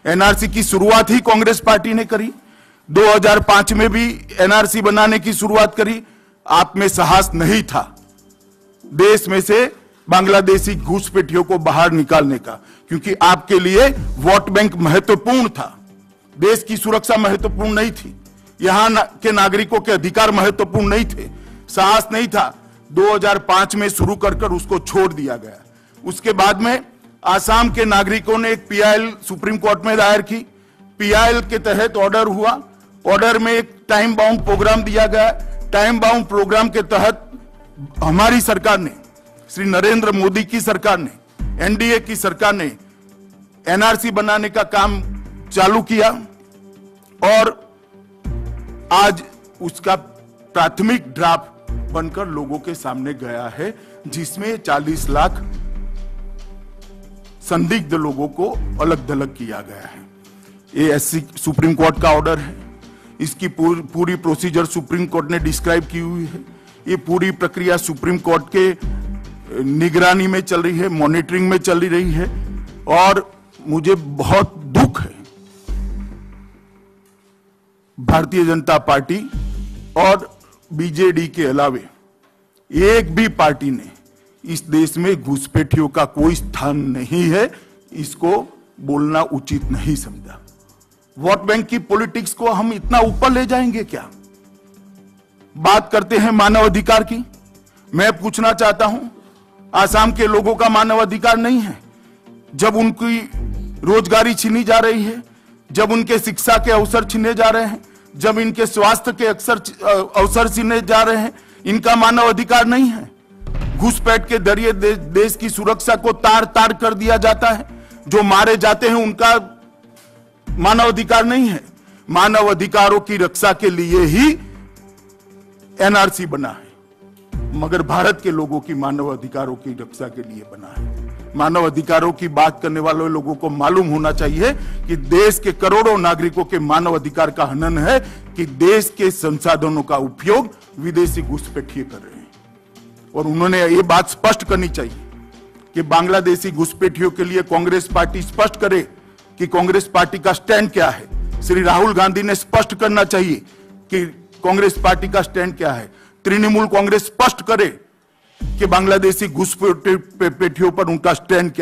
NRC की शुरुआत ही Congress party ने करी। 2005 में भी एनआरसी बनाने की शुरुआत करी। आप में साहस नहीं था देश में से बांग्लादेशी घुसपैठियों को बाहर निकालने का, क्योंकि आपके लिए वोट बैंक महत्वपूर्ण था, देश की सुरक्षा महत्वपूर्ण नहीं थी, यहां के नागरिकों के अधिकार महत्वपूर्ण नहीं थे। साहस नहीं था। 2005 में शुरू कर उसको छोड़ दिया गया। उसके बाद में आसाम के नागरिकों ने एक पीआईएल सुप्रीम कोर्ट में दायर की। पीआईएल के तहत ऑर्डर हुआ। ऑर्डर में एक टाइम बाउंड प्रोग्राम दिया गया। टाइम बाउंड प्रोग्राम के तहत हमारी सरकार ने, श्री नरेंद्र मोदी की सरकार ने, एनडीए की सरकार ने एनआरसी बनाने का काम चालू किया और आज उसका प्राथमिक ड्राफ्ट बनकर लोगों के सामने गया है, जिसमें 40 लाख संदिग्ध लोगों को अलग थलग किया गया है। ये एससी सुप्रीम कोर्ट का ऑर्डर है। इसकी पूरी प्रोसीजर सुप्रीम कोर्ट ने डिस्क्राइब की हुई है। ये पूरी प्रक्रिया सुप्रीम कोर्ट के निगरानी में चल रही है, मॉनिटरिंग में चल रही है। और मुझे बहुत दुख है, भारतीय जनता पार्टी और बीजेडी के अलावे एक भी पार्टी ने इस देश में घुसपैठियों का कोई स्थान नहीं है, इसको बोलना उचित नहीं समझा। वोट बैंक की पॉलिटिक्स को हम इतना ऊपर ले जाएंगे क्या? बात करते हैं मानव अधिकार की। मैं पूछना चाहता हूं, आसाम के लोगों का मानव अधिकार नहीं है? जब उनकी रोजगारी छीनी जा रही है, जब उनके शिक्षा के अवसर छीने जा रहे हैं, जब इनके स्वास्थ्य के अवसर छीने जा रहे हैं, इनका मानव अधिकार नहीं है? घुसपैठ के जरिए देश की सुरक्षा को तार तार कर दिया जाता है। जो मारे जाते हैं उनका मानव अधिकार नहीं है। मानव अधिकारों की रक्षा के लिए ही एनआरसी बना है, मगर भारत के लोगों की मानव अधिकारों की रक्षा के लिए बना है। मानव अधिकारों की बात करने वाले लोगों को मालूम होना चाहिए कि देश के करोड़ों नागरिकों के मानव अधिकार का हनन है कि देश के संसाधनों का उपयोग विदेशी घुसपैठिए कर रहे हैं। और उन्होंने ये बात स्पष्ट करनी चाहिए कि बांग्लादेशी घुसपैठियों के लिए कांग्रेस पार्टी स्पष्ट करे कि कांग्रेस पार्टी का स्टैंड क्या है। श्री राहुल गांधी ने स्पष्ट करना चाहिए कि कांग्रेस पार्टी का स्टैंड क्या है। तृणमूल कांग्रेस स्पष्ट करे कि बांग्लादेशी घुसपैठियों पर उनका स्टैंड क्या